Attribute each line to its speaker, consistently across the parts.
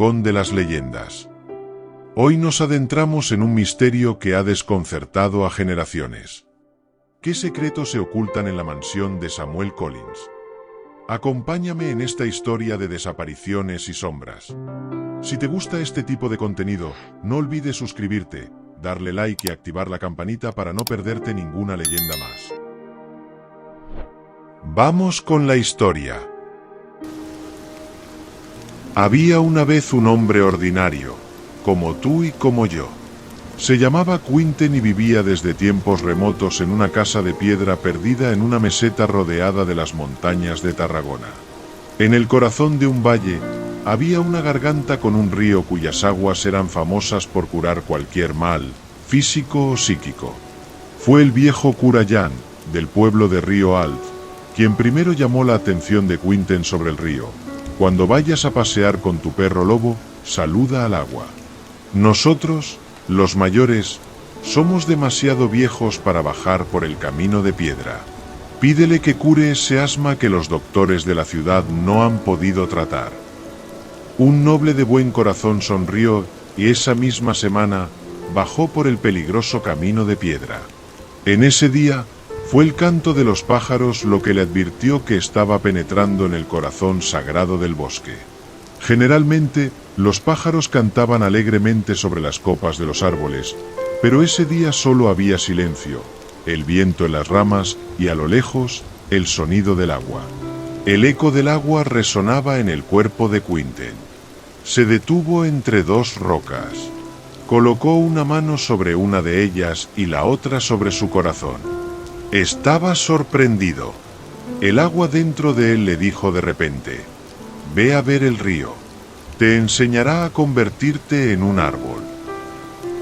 Speaker 1: rincón de las leyendas. Hoy nos adentramos en un misterio que ha desconcertado a generaciones. ¿Qué secretos se ocultan en la mansión de Samuel Collins? Acompáñame en esta historia de desapariciones y sombras. Si te gusta este tipo de contenido, no olvides suscribirte, darle like y activar la campanita para no perderte ninguna leyenda más. Vamos con la historia. Había una vez un hombre ordinario, como tú y como yo. Se llamaba Quinten y vivía desde tiempos remotos en una casa de piedra perdida en una meseta rodeada de las montañas de Tarragona. En el corazón de un valle, había una garganta con un río cuyas aguas eran famosas por curar cualquier mal, físico o psíquico. Fue el viejo cura Jan, del pueblo de Río Alf, quien primero llamó la atención de Quinten sobre el río. Cuando vayas a pasear con tu perro lobo, saluda al agua. Nosotros, los mayores, somos demasiado viejos para bajar por el camino de piedra. Pídele que cure ese asma que los doctores de la ciudad no han podido tratar. Un noble de buen corazón sonrió y esa misma semana bajó por el peligroso camino de piedra. En ese día, fue el canto de los pájaros lo que le advirtió que estaba penetrando en el corazón sagrado del bosque. Generalmente, los pájaros cantaban alegremente sobre las copas de los árboles, pero ese día solo había silencio, el viento en las ramas y a lo lejos, el sonido del agua. El eco del agua resonaba en el cuerpo de Quinten. Se detuvo entre dos rocas. Colocó una mano sobre una de ellas y la otra sobre su corazón. Estaba sorprendido. El agua dentro de él le dijo de repente: «Ve a ver el río. Te enseñará a convertirte en un árbol».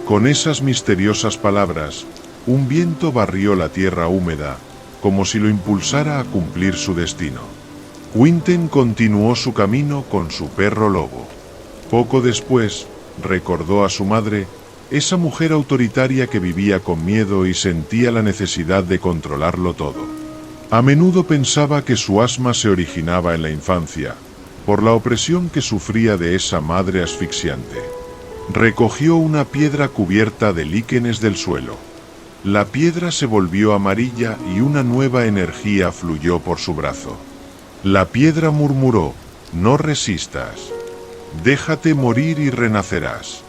Speaker 1: Con esas misteriosas palabras, un viento barrió la tierra húmeda, como si lo impulsara a cumplir su destino. Quinten continuó su camino con su perro lobo. Poco después, recordó a su madre, esa mujer autoritaria que vivía con miedo y sentía la necesidad de controlarlo todo. A menudo pensaba que su asma se originaba en la infancia, por la opresión que sufría de esa madre asfixiante. Recogió una piedra cubierta de líquenes del suelo. La piedra se volvió amarilla y una nueva energía fluyó por su brazo. La piedra murmuró: «No resistas. Déjate morir y renacerás».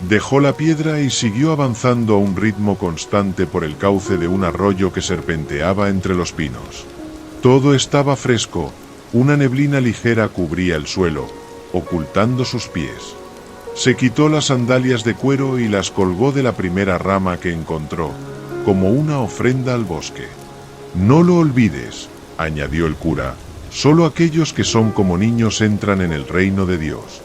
Speaker 1: Dejó la piedra y siguió avanzando a un ritmo constante por el cauce de un arroyo que serpenteaba entre los pinos. Todo estaba fresco, una neblina ligera cubría el suelo, ocultando sus pies. Se quitó las sandalias de cuero y las colgó de la primera rama que encontró, como una ofrenda al bosque. «No lo olvides», añadió el cura, «solo aquellos que son como niños entran en el reino de Dios».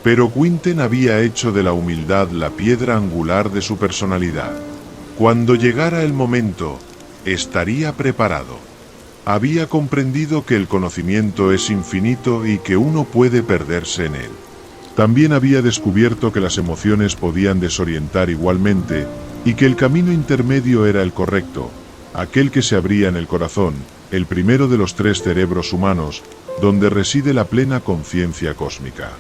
Speaker 1: Pero Quinten había hecho de la humildad la piedra angular de su personalidad. Cuando llegara el momento, estaría preparado. Había comprendido que el conocimiento es infinito y que uno puede perderse en él. También había descubierto que las emociones podían desorientar igualmente y que el camino intermedio era el correcto, aquel que se abría en el corazón, el primero de los tres cerebros humanos, donde reside la plena conciencia cósmica.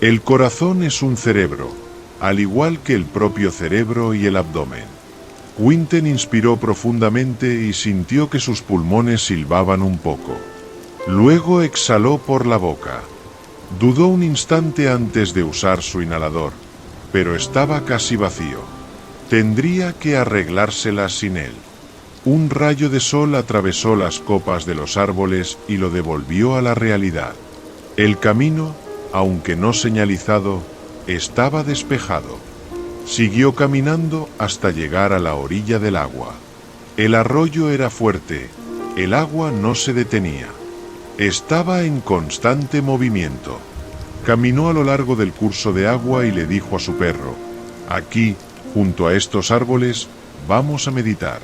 Speaker 1: El corazón es un cerebro, al igual que el propio cerebro y el abdomen. Quinten inspiró profundamente y sintió que sus pulmones silbaban un poco. Luego exhaló por la boca. Dudó un instante antes de usar su inhalador, pero estaba casi vacío. Tendría que arreglárselas sin él. Un rayo de sol atravesó las copas de los árboles y lo devolvió a la realidad. El camino, aunque no señalizado, estaba despejado. Siguió caminando hasta llegar a la orilla del agua. El arroyo era fuerte, el agua no se detenía. Estaba en constante movimiento. Caminó a lo largo del curso de agua y le dijo a su perro: «Aquí, junto a estos árboles, vamos a meditar».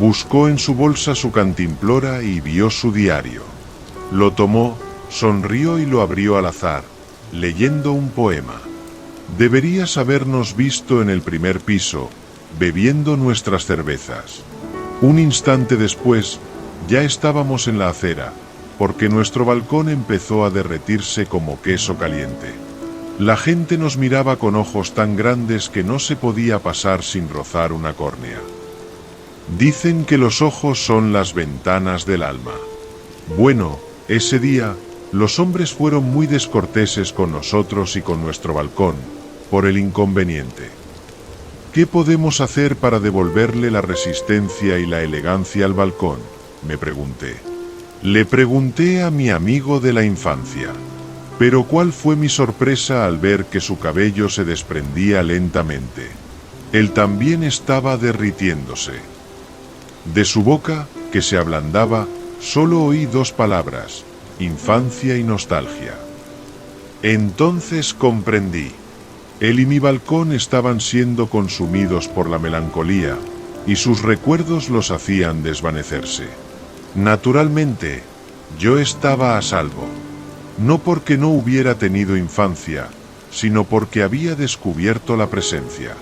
Speaker 1: Buscó en su bolsa su cantimplora y vio su diario. Lo tomó, sonrió y lo abrió al azar, leyendo un poema. «Deberías habernos visto en el primer piso, bebiendo nuestras cervezas. Un instante después, ya estábamos en la acera, porque nuestro balcón empezó a derretirse como queso caliente. La gente nos miraba con ojos tan grandes que no se podía pasar sin rozar una córnea. Dicen que los ojos son las ventanas del alma. Bueno, ese día, los hombres fueron muy descorteses con nosotros y con nuestro balcón, por el inconveniente. ¿Qué podemos hacer para devolverle la resistencia y la elegancia al balcón?, me pregunté. Le pregunté a mi amigo de la infancia. Pero cuál fue mi sorpresa al ver que su cabello se desprendía lentamente. Él también estaba derritiéndose. De su boca, que se ablandaba, solo oí dos palabras: infancia y nostalgia. Entonces comprendí. Él y mi balcón estaban siendo consumidos por la melancolía, y sus recuerdos los hacían desvanecerse. Naturalmente, yo estaba a salvo. No porque no hubiera tenido infancia, sino porque había descubierto la presencia.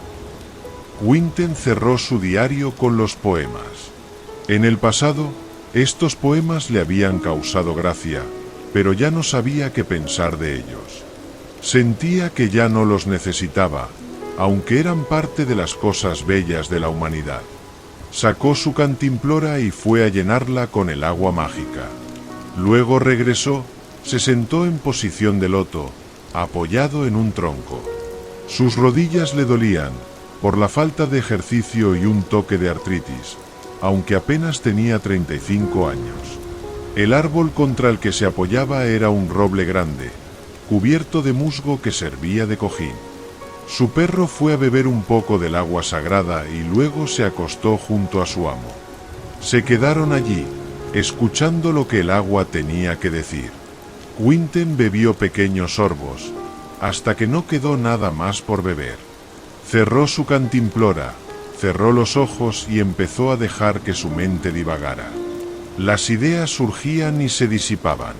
Speaker 1: Quinten cerró su diario con los poemas. En el pasado, estos poemas le habían causado gracia, pero ya no sabía qué pensar de ellos. Sentía que ya no los necesitaba, aunque eran parte de las cosas bellas de la humanidad. Sacó su cantimplora y fue a llenarla con el agua mágica. Luego regresó, se sentó en posición de loto, apoyado en un tronco. Sus rodillas le dolían, por la falta de ejercicio y un toque de artritis, aunque apenas tenía 35 años. El árbol contra el que se apoyaba era un roble grande, cubierto de musgo que servía de cojín. Su perro fue a beber un poco del agua sagrada y luego se acostó junto a su amo. Se quedaron allí, escuchando lo que el agua tenía que decir. Quinten bebió pequeños sorbos, hasta que no quedó nada más por beber. Cerró su cantimplora, cerró los ojos y empezó a dejar que su mente divagara. Las ideas surgían y se disipaban.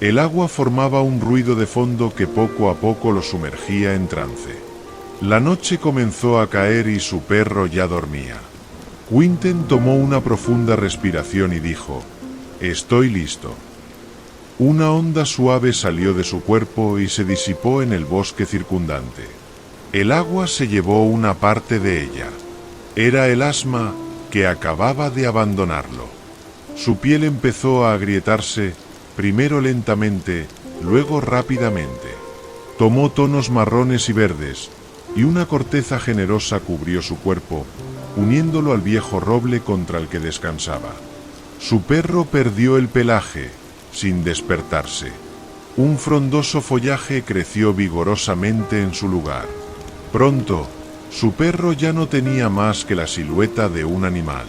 Speaker 1: El agua formaba un ruido de fondo que poco a poco lo sumergía en trance. La noche comenzó a caer y su perro ya dormía. Quinten tomó una profunda respiración y dijo: «Estoy listo». Una onda suave salió de su cuerpo y se disipó en el bosque circundante. El agua se llevó una parte de ella. Era el asma que acababa de abandonarlo. Su piel empezó a agrietarse, primero lentamente, luego rápidamente. Tomó tonos marrones y verdes, y una corteza generosa cubrió su cuerpo, uniéndolo al viejo roble contra el que descansaba. Su perro perdió el pelaje, sin despertarse. Un frondoso follaje creció vigorosamente en su lugar. Pronto, su perro ya no tenía más que la silueta de un animal.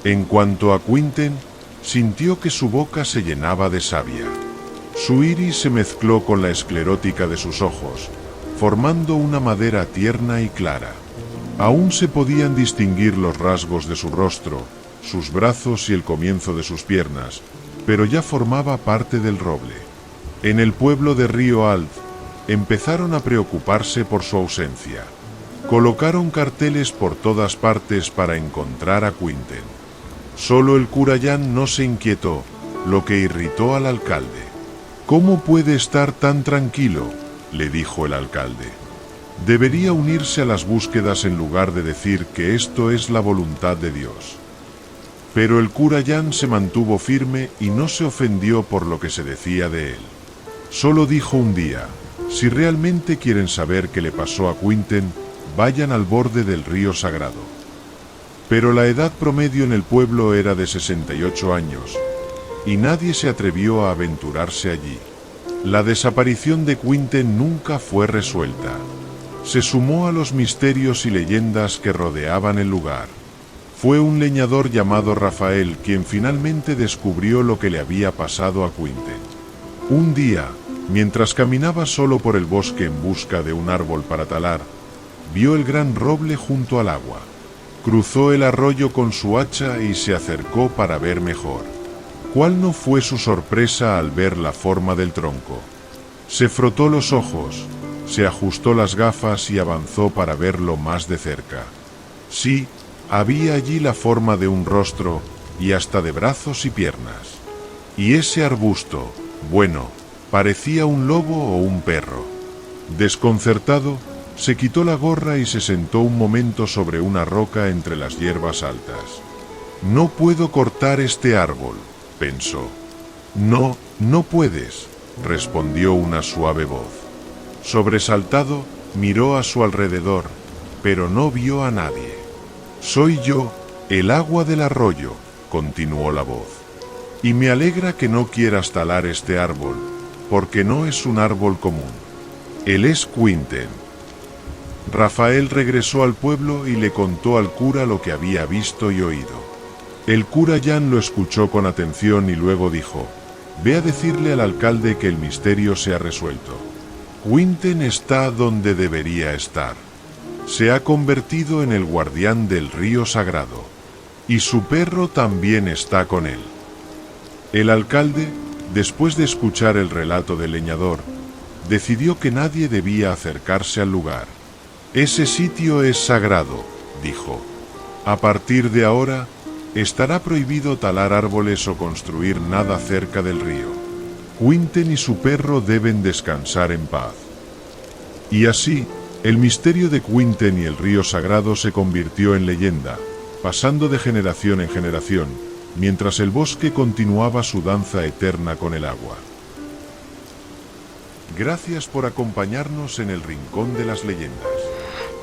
Speaker 1: En cuanto a Quinten, sintió que su boca se llenaba de savia. Su iris se mezcló con la esclerótica de sus ojos, formando una madera tierna y clara. Aún se podían distinguir los rasgos de su rostro, sus brazos y el comienzo de sus piernas, pero ya formaba parte del roble. En el pueblo de Río Alt, empezaron a preocuparse por su ausencia. Colocaron carteles por todas partes para encontrar a Quinten. Solo el curayán no se inquietó, lo que irritó al alcalde. «¿Cómo puede estar tan tranquilo?», le dijo el alcalde. «Debería unirse a las búsquedas en lugar de decir que esto es la voluntad de Dios». Pero el curayán se mantuvo firme y no se ofendió por lo que se decía de él. Solo dijo un día: «Si realmente quieren saber qué le pasó a Quinten, vayan al borde del río sagrado». Pero la edad promedio en el pueblo era de 68 años, y nadie se atrevió a aventurarse allí. La desaparición de Quinten nunca fue resuelta. Se sumó a los misterios y leyendas que rodeaban el lugar. Fue un leñador llamado Rafael quien finalmente descubrió lo que le había pasado a Quinten. Un día, mientras caminaba solo por el bosque en busca de un árbol para talar, vio el gran roble junto al agua. Cruzó el arroyo con su hacha y se acercó para ver mejor. ¿Cuál no fue su sorpresa al ver la forma del tronco? Se frotó los ojos, se ajustó las gafas y avanzó para verlo más de cerca. Sí, había allí la forma de un rostro y hasta de brazos y piernas. Y ese arbusto, bueno, parecía un lobo o un perro. Desconcertado, se quitó la gorra y se sentó un momento sobre una roca entre las hierbas altas. No puedo cortar este árbol, pensó. No, no puedes, respondió una suave voz. Sobresaltado, miró a su alrededor, pero no vio a nadie. Soy yo, el agua del arroyo, continuó la voz. Y me alegra que no quieras talar este árbol, porque no es un árbol común. Él es Quinten. Rafael regresó al pueblo y le contó al cura lo que había visto y oído. El cura Jan lo escuchó con atención y luego dijo: «Ve a decirle al alcalde que el misterio se ha resuelto. Quinten está donde debería estar. Se ha convertido en el guardián del río sagrado. Y su perro también está con él». El alcalde, después de escuchar el relato del leñador, decidió que nadie debía acercarse al lugar. «Ese sitio es sagrado», dijo. «A partir de ahora, estará prohibido talar árboles o construir nada cerca del río. Quinten y su perro deben descansar en paz». Y así, el misterio de Quinten y el río sagrado se convirtió en leyenda, pasando de generación en generación, mientras el bosque continuaba su danza eterna con el agua. Gracias por acompañarnos en el Rincón de las Leyendas.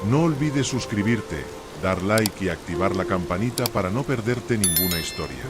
Speaker 1: No olvides suscribirte, dar like y activar la campanita para no perderte ninguna historia.